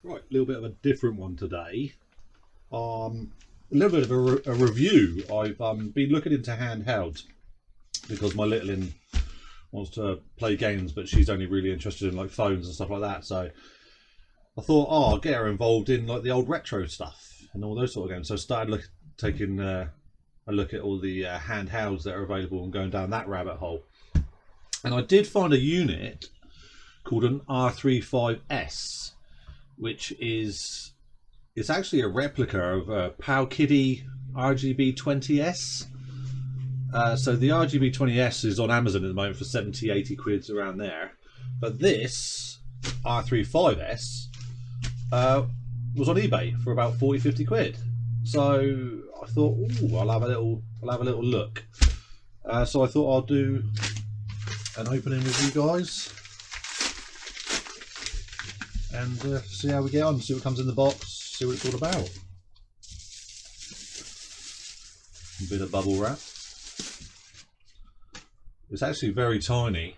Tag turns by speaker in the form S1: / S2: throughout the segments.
S1: Right, a little bit of a different one today. A little bit of a review. I've been looking into handheld because my little in wants to play games, but she's only really interested in like phones and stuff like that. So I thought, oh, I'll get her involved in like the old retro stuff and all those sort of games. So I started taking a look at all the handhelds that are available and going down that rabbit hole. And I did find a unit called an R35S, which is it's actually a replica of a PowKiddy RGB20S. So the RGB20S is on Amazon at the moment for 70-80 quids around there, but this R35S was on eBay for about 40-50 quid. So I thought, ooh, I'll have a little look. So I thought I'll do an opening with you guys and see how we get on, see what comes in the box, see what it's all about. A bit of bubble wrap. It's actually very tiny.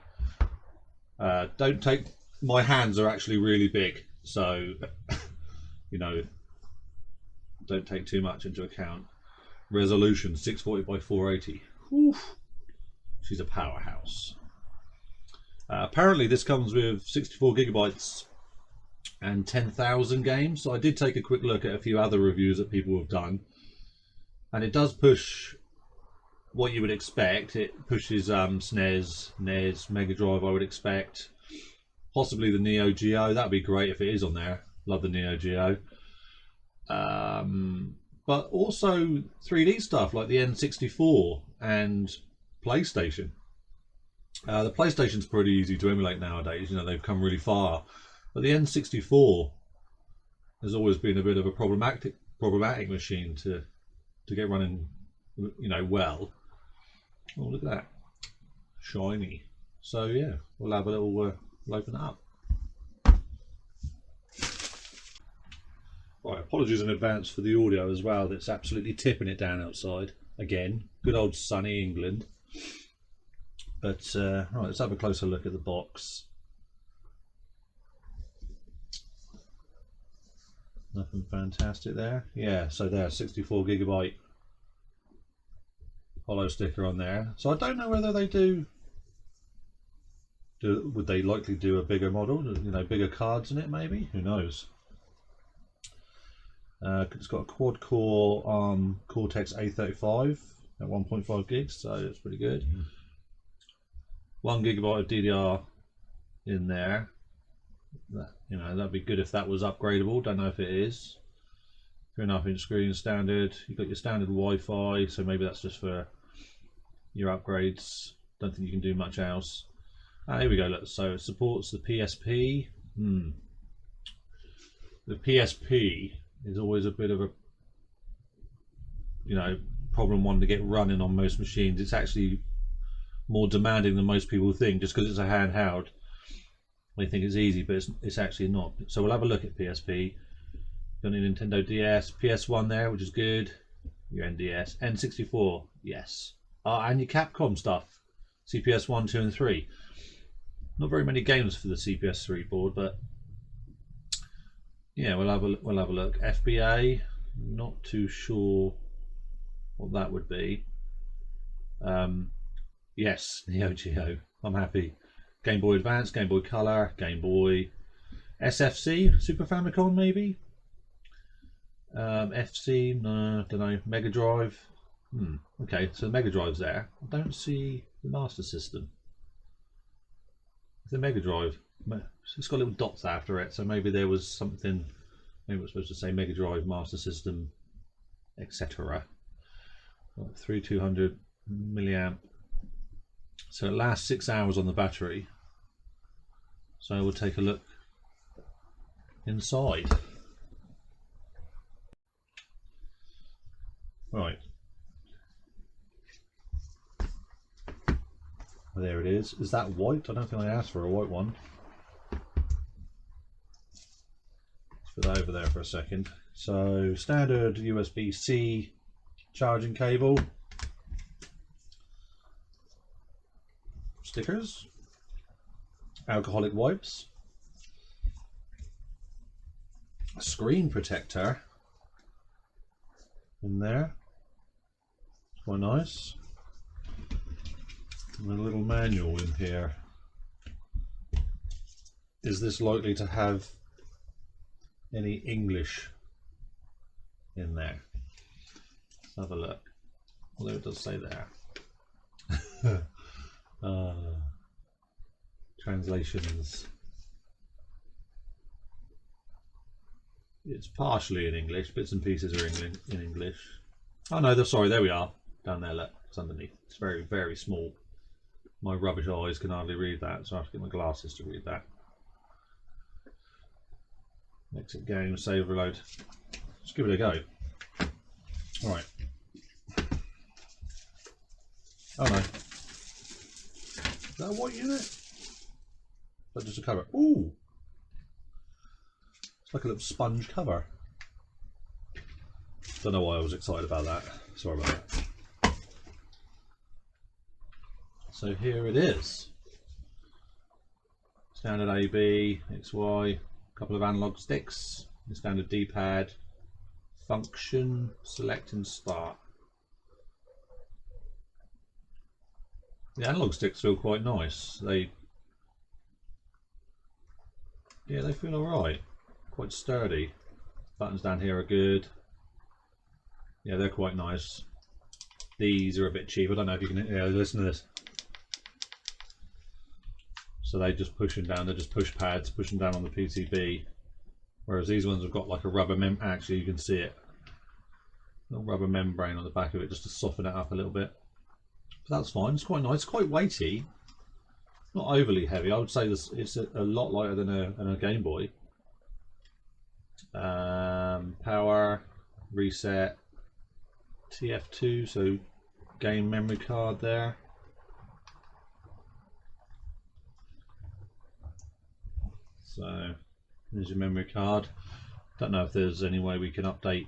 S1: Don't take, my hands are actually really big, so you know, don't take too much into account. Resolution 640 by 480. Whew. She's a powerhouse. Apparently this comes with 64 gigabytes and 10,000 games. So I did take a quick look at a few other reviews that people have done, and it does push what you would expect. It pushes SNES, NES, Mega Drive, I would expect. Possibly the Neo Geo. That'd be great if it is on there. Love the Neo Geo. But also 3D stuff like the N64 and PlayStation. The PlayStation's pretty easy to emulate nowadays. You know, they've come really far. But the N64 has always been a bit of a problematic machine to get running, you know, well. Oh, look at that, shiny. So yeah, we'll have a little we'll open it up. Right, apologies in advance for the audio as well. That's absolutely tipping it down outside again. Good old sunny England. But right, let's have a closer look at the box. Nothing fantastic there. Yeah, so there's 64 gigabyte hollow sticker on there. So I don't know whether they would they likely do a bigger model, you know, bigger cards in it maybe? Who knows? It's got a quad core Cortex A35 at 1.5 gigs, so it's pretty good. 1 gigabyte of DDR in there. You know, that'd be good if that was upgradable. Don't know if it is. 3.5-inch screen standard. You've got your standard Wi-Fi, so maybe that's just for your upgrades. Don't think you can do much else. Here we go. Look, so it supports the PSP. The PSP is always a bit of a, you know, problem one to get running on most machines. It's actually more demanding than most people think. Just because it's a handheld, they think it's easy, but it's actually not. So we'll have a look at PSP. Got a Nintendo DS, PS1 there, which is good. Your NDS, N64, yes. And your Capcom stuff, CPS 1, 2, and 3. Not very many games for the CPS 3 board, but yeah, we'll have a look. FBA, not too sure what that would be. Yes, Neo Geo, I'm happy. Game Boy Advance, Game Boy Color, Game Boy, SFC, Super Famicom maybe. FC, no, don't know. Mega Drive. Okay, so the Mega Drive's there. I don't see the Master System. The Mega Drive, it's got little dots after it, so maybe there was something. Maybe we're supposed to say Mega Drive, Master System, etc. 3200 milliamp. So it lasts 6 hours on the battery. So we'll take a look inside. Right. There it is. Is that white? I don't think I asked for a white one. Let's put that over there for a second. So standard USB-C charging cable. Stickers. Alcoholic wipes. screen protector in there. It's quite nice. And a little manual in here. Is this likely to have any English in there? Let's have a look. Although it does say there. Translations. It's partially in English, bits and pieces are in English. Oh no, sorry, there we are. Down there, look, it's underneath. It's very, very small. My rubbish eyes can hardly read that, so I have to get my glasses to read that. Exit game, save, reload. Let's give it a go. Alright. Oh no. Is that a white unit? Is that just a cover? Ooh! It's like a little sponge cover. Don't know why I was excited about that. Sorry about that. So here it is. Standard AB, XY, couple of analog sticks, the standard D-pad, function, select and start. The analog sticks feel quite nice. They feel alright. Quite sturdy. Buttons down here are good. Yeah, they're quite nice. These are a bit cheap. I don't know if you can listen to this. So they just pushing down, they're just push pads pushing down on the PCB. Whereas these ones have got like a rubber actually you can see it. Little rubber membrane on the back of it just to soften it up a little bit. But that's fine, it's quite nice, it's quite weighty. Not overly heavy, I would say this it's a lot lighter than a Game Boy. Power, reset, TF2, so game memory card there. So there's your memory card. Don't know if there's any way we can update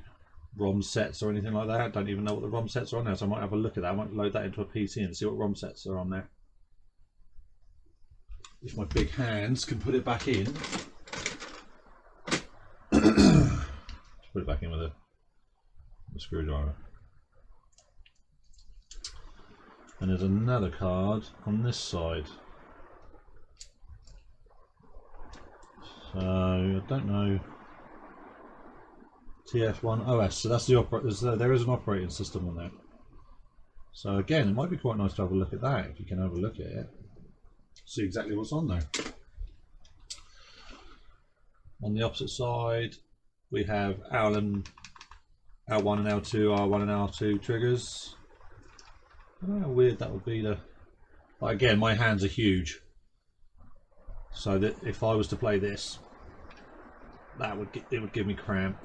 S1: ROM sets or anything like that. Don't even know what the ROM sets are on there, so I might have a look at that. I might load that into a PC and see what ROM sets are on there. If my big hands can put it back in. Just put it back in with a screwdriver. And there's another card on this side. So I don't know. TF1 OS. So that's the there is an operating system on there. So again, it might be quite nice to have a look at that if you can have a look at it. See exactly what's on there. On the opposite side, we have L1 and L2, R1 and R2 triggers. I don't know how weird that would be to. But again, my hands are huge. So that if I was to play this, it would give me cramp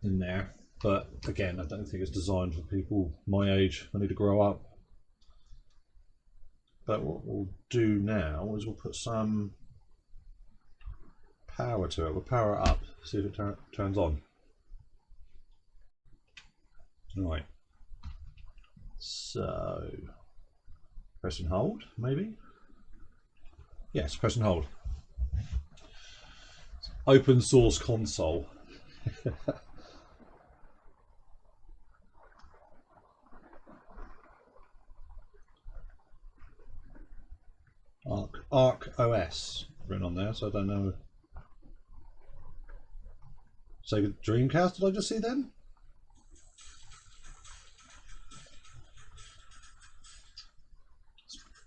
S1: in there. But again, I don't think it's designed for people my age. I need to grow up. But what we'll do now is we'll put some power to it. We'll power it up, see if it turns on. Right. So press and hold, maybe. Yes, press and hold. Open source console. Arc OS written on there, so I don't know. Sega Dreamcast, did I just see them?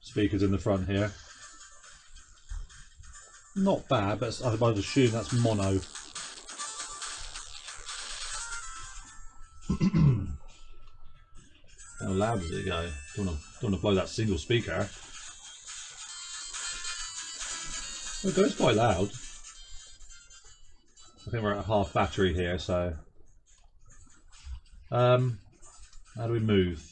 S1: Speakers in the front here. Not bad, but I'd assume that's mono. How loud does it go? Don't want to blow that single speaker. It goes quite loud. I think we're at half battery here, so how do we move?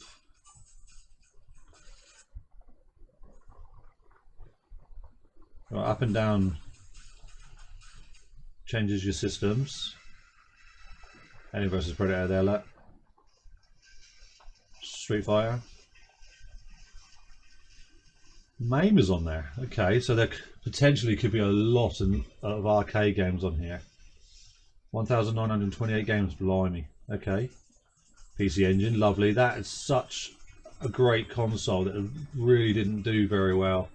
S1: Right, up and down changes your systems. Alien vs Predator there, look. Street Fighter. MAME is on there. Okay, so they're potentially could be a lot of arcade games on here. 1,928 games, blimey. Okay. PC Engine, lovely. That is such a great console that really didn't do very well.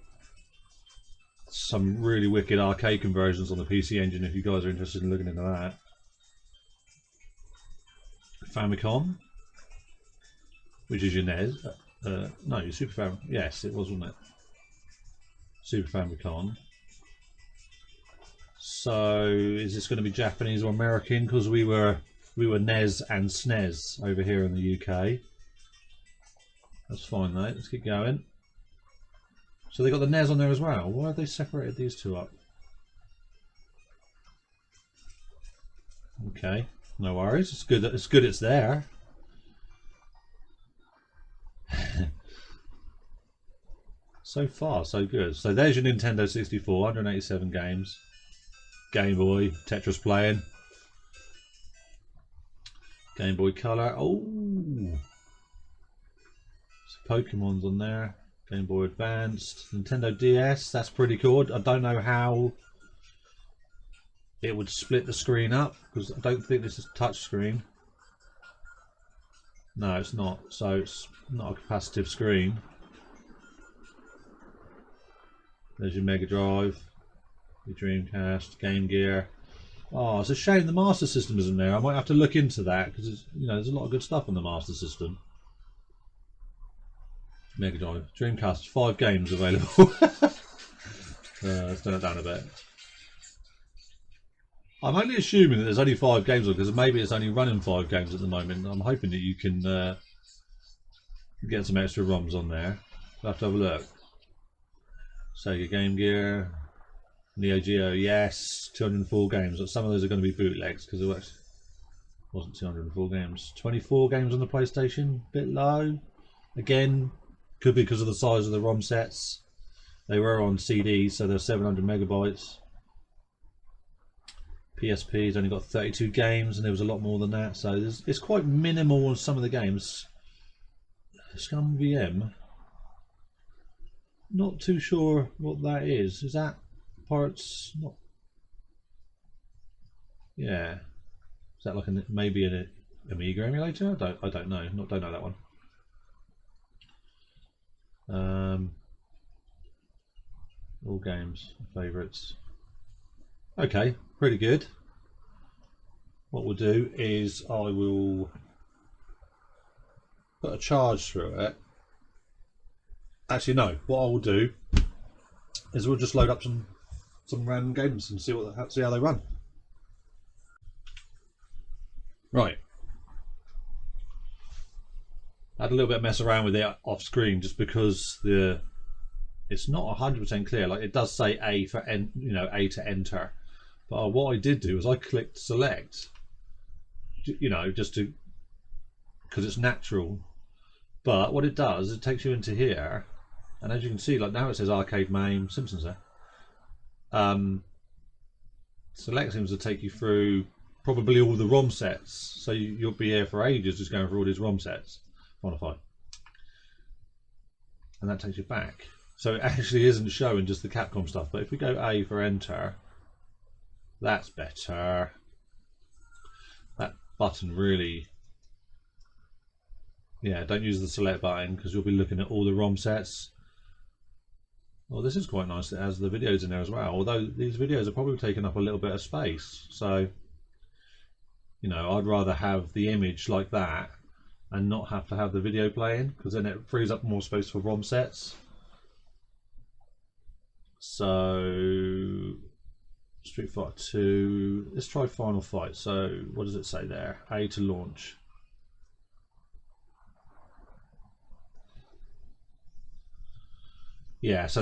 S1: Some really wicked arcade conversions on the PC Engine if you guys are interested in looking into that. Famicom, which is your NES. No, your Super Famicom. Yes, it was, wasn't it? Super Famicom. So is this going to be Japanese or American? Because we were NES and SNES over here in the UK. That's fine though. Let's keep going. So they got the NES on there as well. Why have they separated these two up? Okay, no worries. It's good. It's there. So far, so good. So there's your Nintendo 64, 187 games. Game Boy, Tetris playing. Game Boy Color. Oh, some Pokemon's on there. Game Boy Advanced. Nintendo DS. That's pretty cool. I don't know how it would split the screen up because I don't think this is touch screen. No, it's not. So it's not a capacitive screen. There's your Mega Drive, your Dreamcast, Game Gear. Oh, it's a shame the Master System isn't there. I might have to look into that because there's a lot of good stuff on the Master System. Mega Drive, Dreamcast, 5 games available. Let's turn it down a bit. I'm only assuming that there's only 5 games on because maybe it's only running 5 games at the moment. I'm hoping that you can get some extra ROMs on there. We'll have to have a look. Sega Game Gear, Neo Geo, yes, 204 games. Some of those are going to be bootlegs because it wasn't 204 games. 24 games on the PlayStation, bit low. Again, could be because of the size of the ROM sets. They were on CDs, so they're 700 megabytes. PSP's only got 32 games, and there was a lot more than that. So it's quite minimal on some of the games. Scum VM. Not too sure what that is. Is that parts? Not. Yeah. Is that like maybe an Amiga emulator? I don't know. Don't know that one. All games, favourites. Okay, pretty good. What we'll do is I will put a charge through it. Actually, no. What I will do is we'll just load up some random games and see how they run. Right. I had a little bit of mess around with it off screen just because it's not 100% clear. Like it does say A for A to enter, but what I did do is I clicked select. Just to because it's natural. But what it does, it takes you into here. And as you can see, like now it says Arcade MAME, Simpsons there. Select seems to take you through probably all the ROM sets. So you'll be here for ages just going through all these ROM sets. Modify. And that takes you back. So it actually isn't showing just the Capcom stuff. But if we go A for enter, that's better. That button really... Yeah, don't use the select button because you'll be looking at all the ROM sets. Well, this is quite nice. It has the videos in there as well. Although these videos are probably taking up a little bit of space. So, I'd rather have the image like that and not have to have the video playing because then it frees up more space for ROM sets. So, Street Fighter 2. Let's try Final Fight. So, what does it say there? A to launch. Yeah, so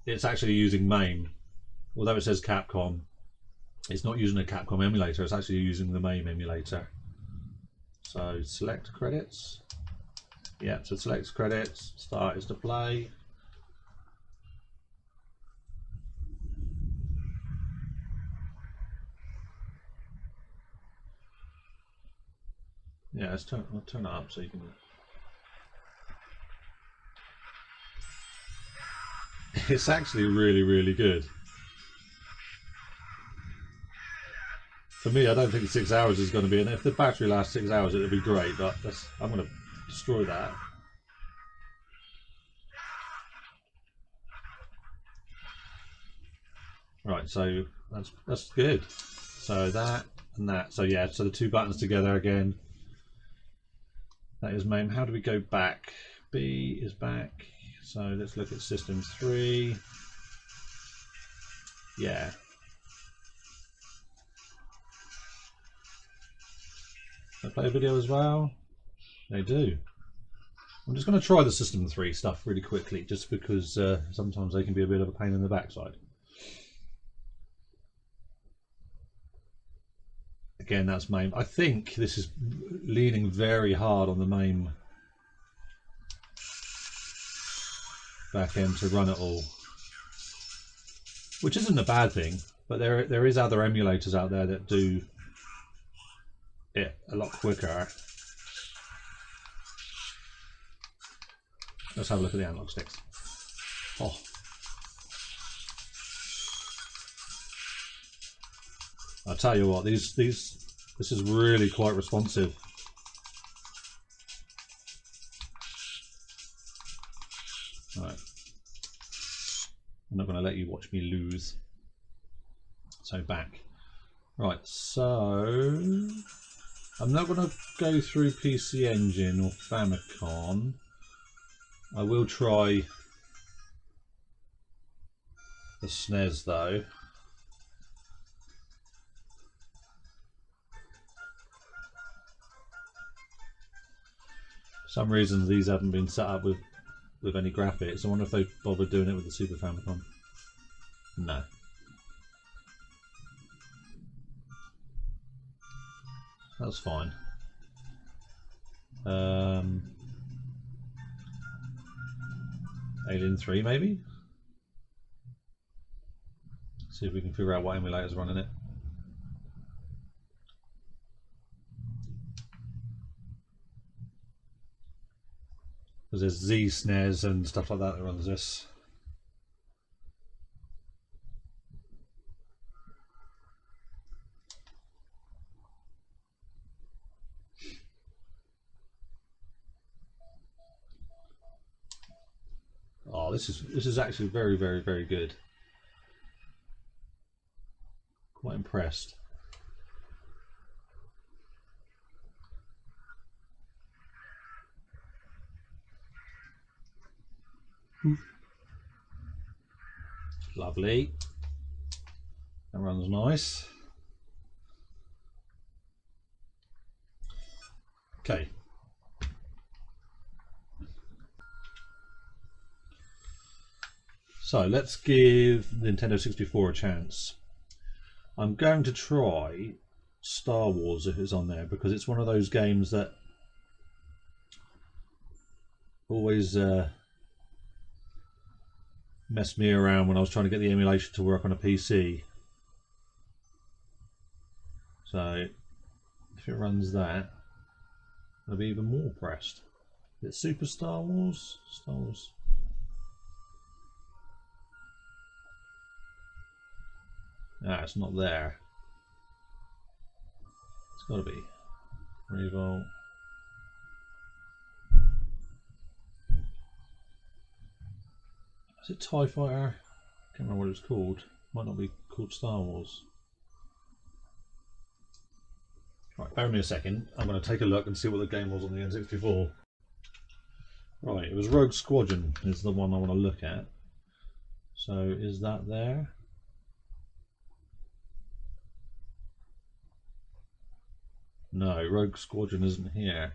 S1: it's actually using MAME. Although it says Capcom, it's not using a Capcom emulator, it's actually using the MAME emulator. So select credits. Yeah, so select credits, start is to play. Yeah, I'll turn it up so you can it's actually really good. For me, I don't think 6 hours is going to be enough. If the battery lasts 6 hours, it'll be great, but I'm going to destroy that. Right, so that's good. So that and that. So yeah, so the two buttons together again. That is main. How do we go back? B is back. So let's look at system 3. Yeah. They play a video as well? They do. I'm just going to try the system 3 stuff really quickly, just because sometimes they can be a bit of a pain in the backside. Again, that's MAME. I think this is leaning very hard on the MAME back end to run it all, which isn't a bad thing, but there is other emulators out there that do it a lot quicker. Let's have a look at the analog sticks. Oh. I'll tell you what, this is really quite responsive. Right. I'm not going to let you watch me lose. So back. Right, so I'm not going to go through PC Engine or Famicom. I will try the SNES though. For some reason these haven't been set up with any graphics. I wonder if they bothered doing it with the Super Famicom. No. That's fine. Alien 3 maybe? See if we can figure out what emulator's running it. Because there's Z SNES and stuff like that runs this. Oh, this is actually very good. Quite impressed. Lovely. That runs nice. Okay. So let's give Nintendo 64 a chance. I'm going to try Star Wars if it's on there, because it's one of those games that always messed me around when I was trying to get the emulation to work on a PC. So if it runs that, I'll be even more impressed. Is it Super Star Wars? Star Wars. Ah, it's not there. It's got to be. Revolt. Is it TIE Fighter? Can't remember what it's called. Might not be called Star Wars. Right, bear with me a second. I'm going to take a look and see what the game was on the N64. Right, it was Rogue Squadron is the one I want to look at. So is that there? No, Rogue Squadron isn't here.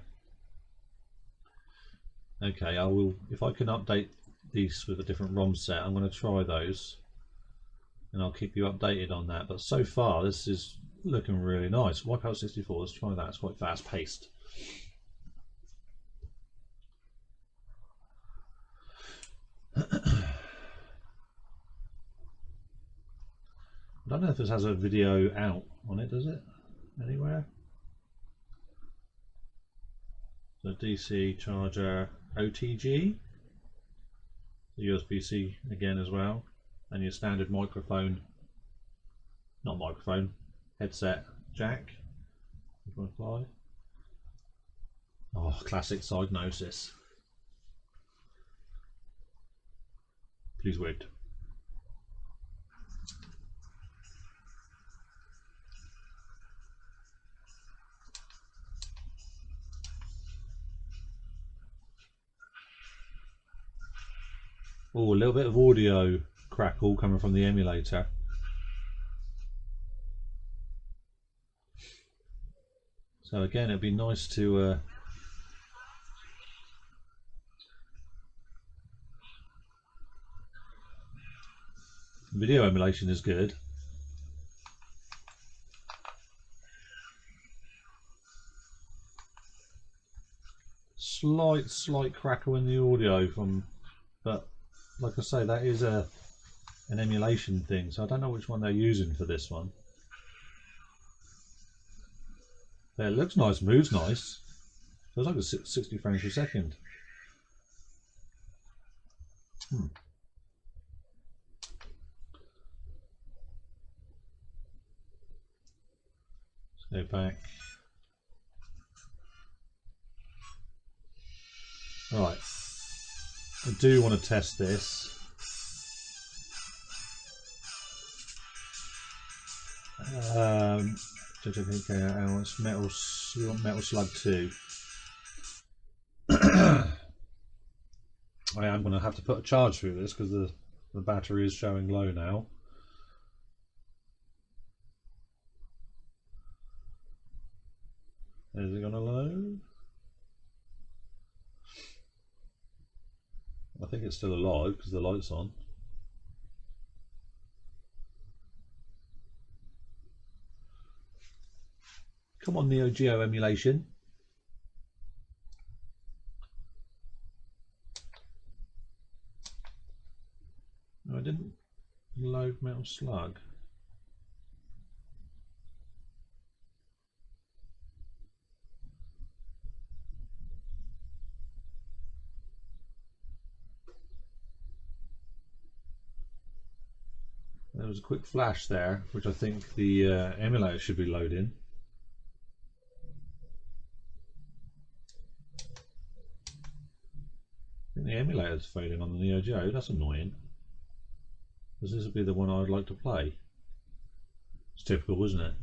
S1: Okay, I will, if I can update these with a different ROM set, I'm going to try those and I'll keep you updated on that. But so far this is looking really nice. Wipeout 64, let's try that. It's quite fast paced. I don't know if this has a video out on it, does it? Anywhere? So DC charger OTG. the USB-C again as well, and your standard microphone, not microphone, headset jack. Oh, classic diagnosis. Please wait. Oh, a little bit of audio crackle coming from the emulator. So again, it'd be nice to video emulation is good. Slight crackle in the audio from, but like I say, that is an emulation thing, so I don't know which one they're using for this one. Yeah, it looks nice, moves nice. Feels like it's 60 frames per second. Let's go back. Right, I do want to test this. It's Metal Slug 2. I am going to have to put a charge through this because the battery is showing low now. Is it going to load? I think it's still alive because the light's on. Come on, Neo Geo emulation. No, I didn't load Metal Slug. There was a quick flash there, which I think the emulator should be loading. I think the emulator's failing on the Neo Geo. That's annoying, because this would be the one I'd like to play. It's typical, isn't it?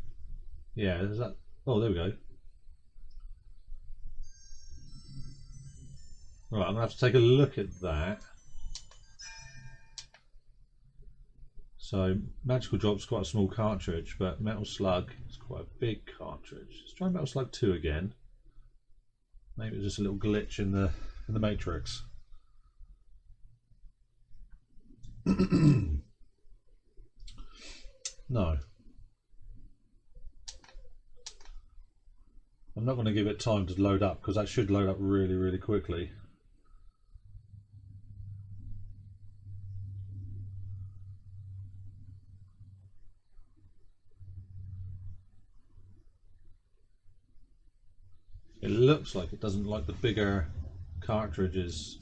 S1: Yeah, is that? Oh, there we go. Right, I'm gonna have to take a look at that. So Magical Drop's quite a small cartridge, but Metal Slug is quite a big cartridge. Let's try Metal Slug 2 again. Maybe it's just a little glitch in the matrix. No. I'm not going to give it time to load up because that should load up really quickly. It looks like it doesn't like the bigger cartridges.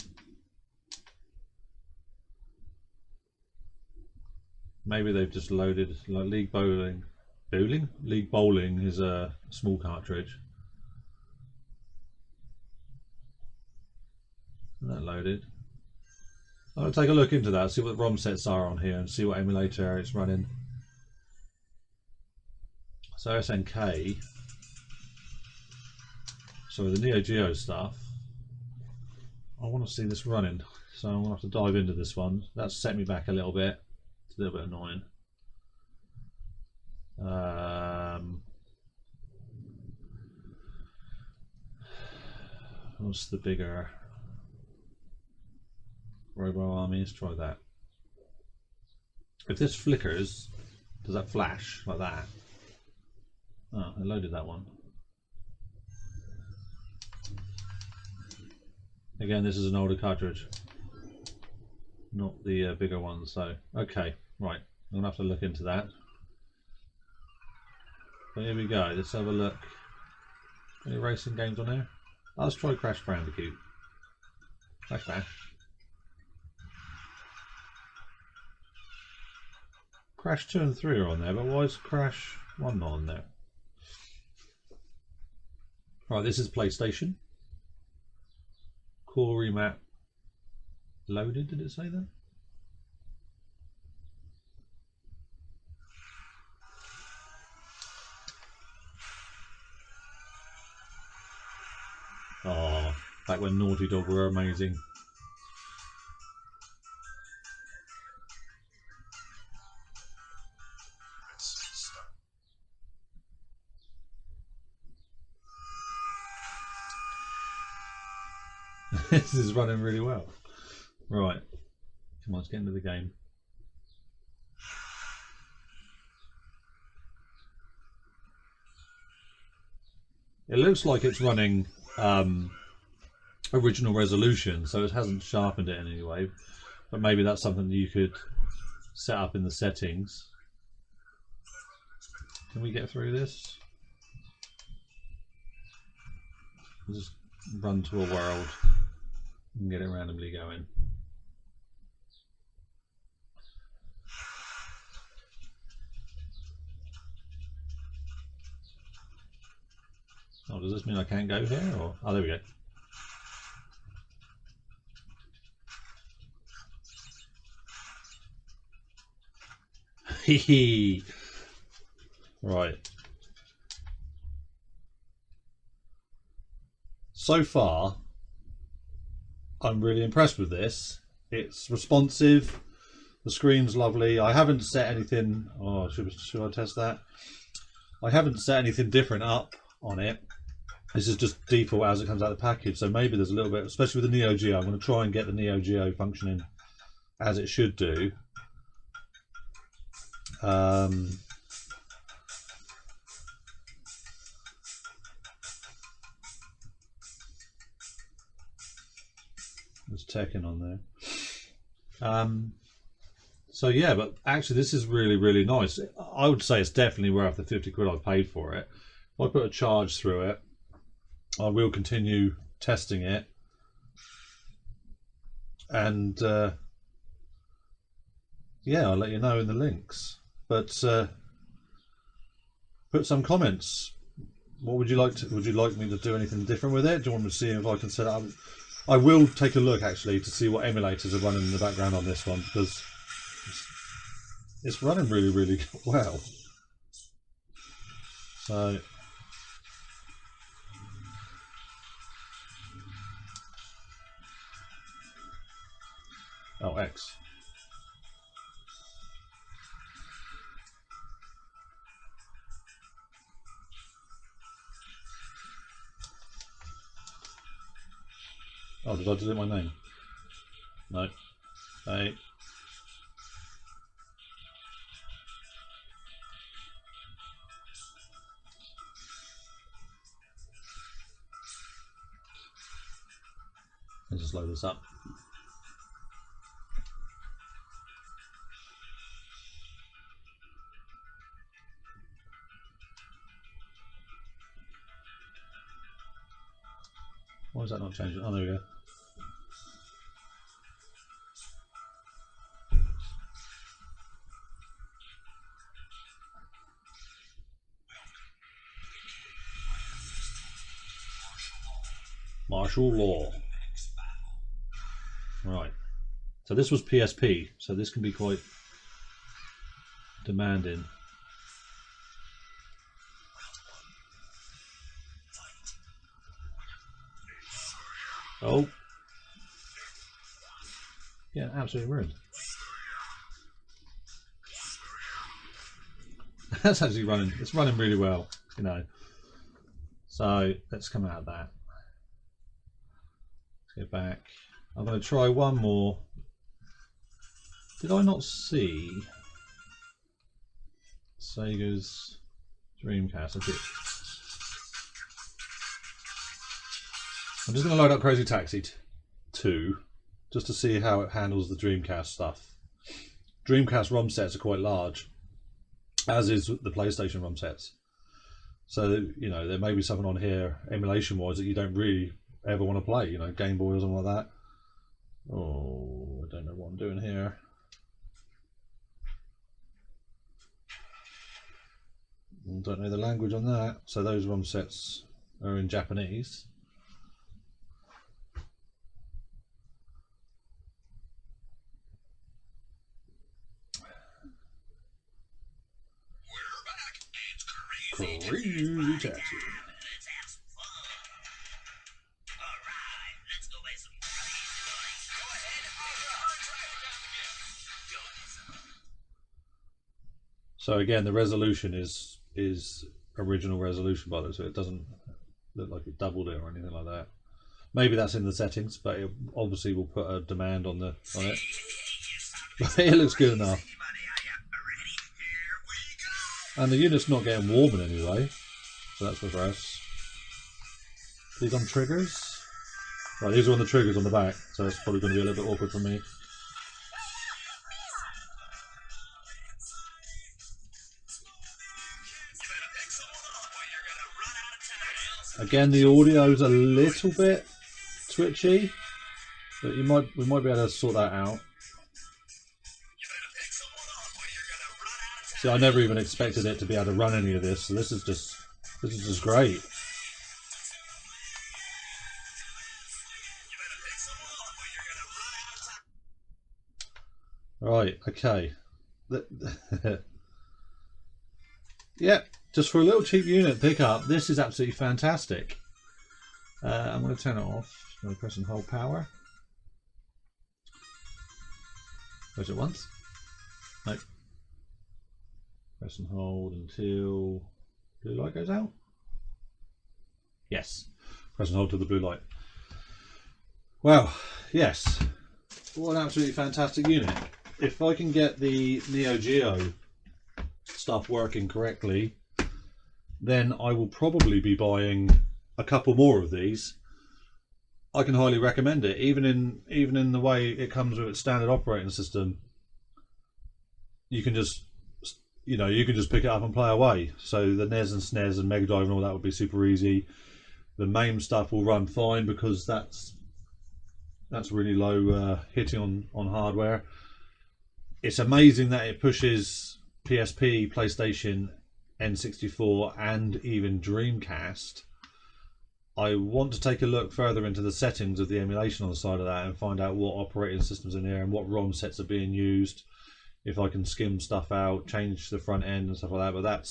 S1: Maybe they've just loaded, like League Bowling. League Bowling is a small cartridge. And that loaded. I'll take a look into that, see what ROM sets are on here and see what emulator it's running. So SNK. So the Neo Geo stuff, I want to see this running, so I'm going to have to dive into this one. That's set me back a little bit. It's a little bit annoying. What's the bigger? Robo Army, let's try that. If this flickers, does that flash like that? Oh, I loaded that one. Again, this is an older cartridge, not the bigger one, so okay, right, I'm gonna have to look into that. But here we go, let's have a look. Any racing games on there? Oh, let's try Crash Bandicoot. Crash Bash. Crash 2 and 3 are on there, but why is Crash 1 not on there? Right, this is PlayStation. Core remap loaded, did it say that? Oh, back when Naughty Dog were amazing. This is running really well. Right, come on, let's get into the game. It looks like it's running original resolution, so it hasn't sharpened it in any way, but maybe that's something that you could set up in the settings. Can we get through this? We'll just run to a world and get it randomly going. Oh, does this mean I can't go here? Or oh, there we go. Hee. Right. So far, I'm really impressed with this. It's responsive. The screen's lovely. I haven't set anything. Oh, should I test that? I haven't set anything different up on it. This is just default as it comes out of the package. So maybe there's a little bit, especially with the Neo Geo. I'm going to try and get the Neo Geo functioning as it should do. There's Tekken on there. So yeah, but actually this is really, really nice. I would say it's definitely worth the 50 quid I paid for it. If I put a charge through it, I will continue testing it. And yeah, I'll let you know in the links. But put some comments. What would you like to? Would you like me to do anything different with it? Do you want me to see if I can set it up? I will take a look actually to see what emulators are running in the background on this one, because it's running really, really well. So oh, X. Oh, did I delete my name? No. Hey. Let's just load this up. Why is that not changing? Oh, there we go. Martial law. Right. So this was PSP, so this can be quite demanding. Oh. Yeah, absolutely ruined. That's actually running, it's running really well, you know. So let's come out of that. Let's go back. I'm going to try one more. Did I not see Sega's Dreamcast? I did. I'm just going to load up Crazy Taxi 2 just to see how it handles the Dreamcast stuff. Dreamcast ROM sets are quite large, as is the PlayStation ROM sets. So, you know, there may be something on here emulation wise that you don't really ever want to play, you know, Game Boy or something like that. Oh, I don't know what I'm doing here. Don't know the language on that, so those ROM sets are in Japanese. Crazy taxi. So again, the resolution is original resolution, by the way, so it doesn't look like it doubled it or anything like that. Maybe that's in the settings, but it obviously will put a demand on it. But it looks good enough. And the unit's not getting warm in any way, so that's for us. These on triggers? Right, these are on the triggers on the back, so it's probably going to be a little bit awkward for me. Again, the audio is a little bit twitchy, but we might be able to sort that out. See, I never even expected it to be able to run any of this, so this is just great. Right, okay. Yep, just for a little cheap unit pickup, this is absolutely fantastic. I'm going to turn it off. I'm going to press and hold power. Press it once. Nope. Press and hold until blue light goes out. Yes. Press and hold till the blue light. Well, yes. What an absolutely fantastic unit. If I can get the Neo Geo stuff working correctly, then I will probably be buying a couple more of these. I can highly recommend it, even in the way it comes with its standard operating system. You can just pick it up and play away. So the NES and SNES and Mega Drive and all that would be super easy. The MAME stuff will run fine because that's really low hitting on hardware. It's amazing that it pushes PSP, PlayStation, N64 and even Dreamcast. I want to take a look further into the settings of the emulation on the side of that and find out what operating systems in there and what ROM sets are being used. If I can skim stuff out, change the front end and stuff like that, but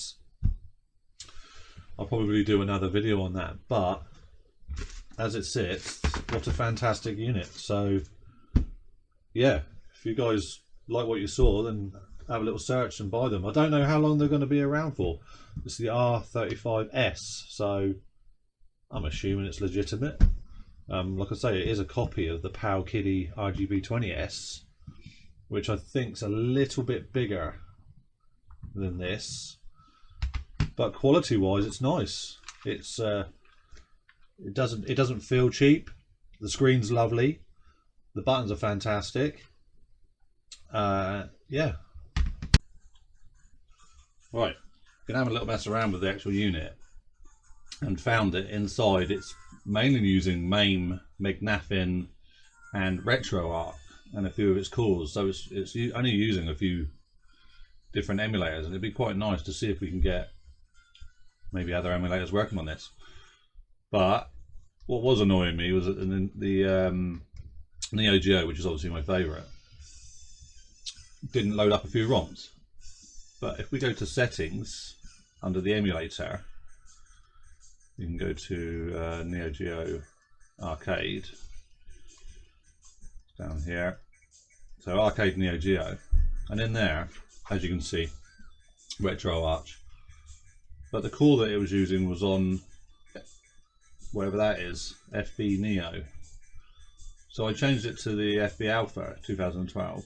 S1: I'll probably do another video on that. But as it sits, what a fantastic unit. So yeah, if you guys like what you saw, then have a little search and buy them. I don't know how long they're going to be around for. It's the R35S, so I'm assuming it's legitimate. Like I say, it is a copy of the PAL Kiddie RGB20S, which I think's a little bit bigger than this, but quality-wise, it's nice. It's it doesn't feel cheap. The screen's lovely. The buttons are fantastic. Yeah. Right, gonna have a little mess around with the actual unit, and found it inside. It's mainly using MAME, McNaffin, and RetroArch, and a few of its cores. So it's only using a few different emulators, and it'd be quite nice to see if we can get maybe other emulators working on this. But what was annoying me was that the Neo Geo, which is obviously my favourite, didn't load up a few ROMs. But if we go to settings under the emulator, you can go to Neo Geo Arcade down here. So Arcade Neo Geo, and in there, as you can see, RetroArch. But the core that it was using was on whatever that is, FB Neo. So I changed it to the FB Alpha 2012,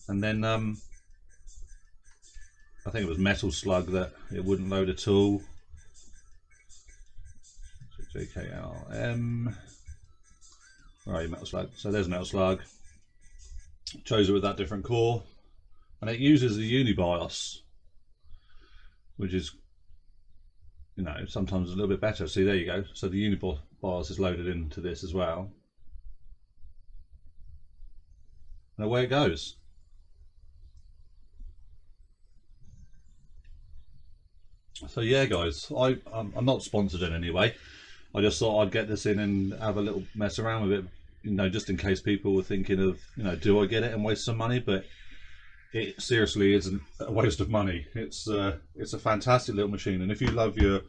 S1: and then I think it was Metal Slug that it wouldn't load at all. So JKLM. Right, Metal Slug. So there's Metal Slug. Chose it with that different core, and it uses the UniBIOS, which is, you know, sometimes a little bit better. See, there you go. So the UniBIOS is loaded into this as well, and away it goes. So yeah, guys, I'm not sponsored in any way. I just thought I'd get this in and have a little mess around with it, you know, just in case people were thinking of, you know, do I get it and waste some money? But it seriously isn't a waste of money. It's a fantastic little machine, and if you love your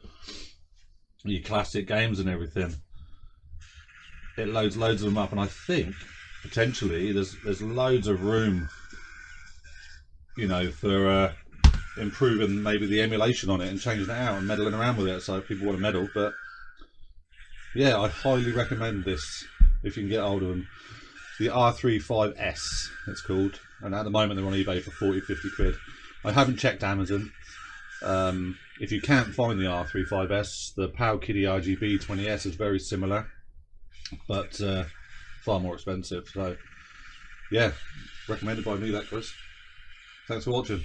S1: classic games and everything, it loads of them up. And I think potentially there's loads of room, you know, for improving maybe the emulation on it and changing it out and meddling around with it. So if people want to meddle, but yeah, I highly recommend this if you can get hold of them. The R35S it's called, and at the moment they're on eBay for 40-50 quid. I haven't checked Amazon. If you can't find the R35S, the PowKitty RGB 20S is very similar, but far more expensive. So yeah, recommended by me, that Chris. Thanks for watching.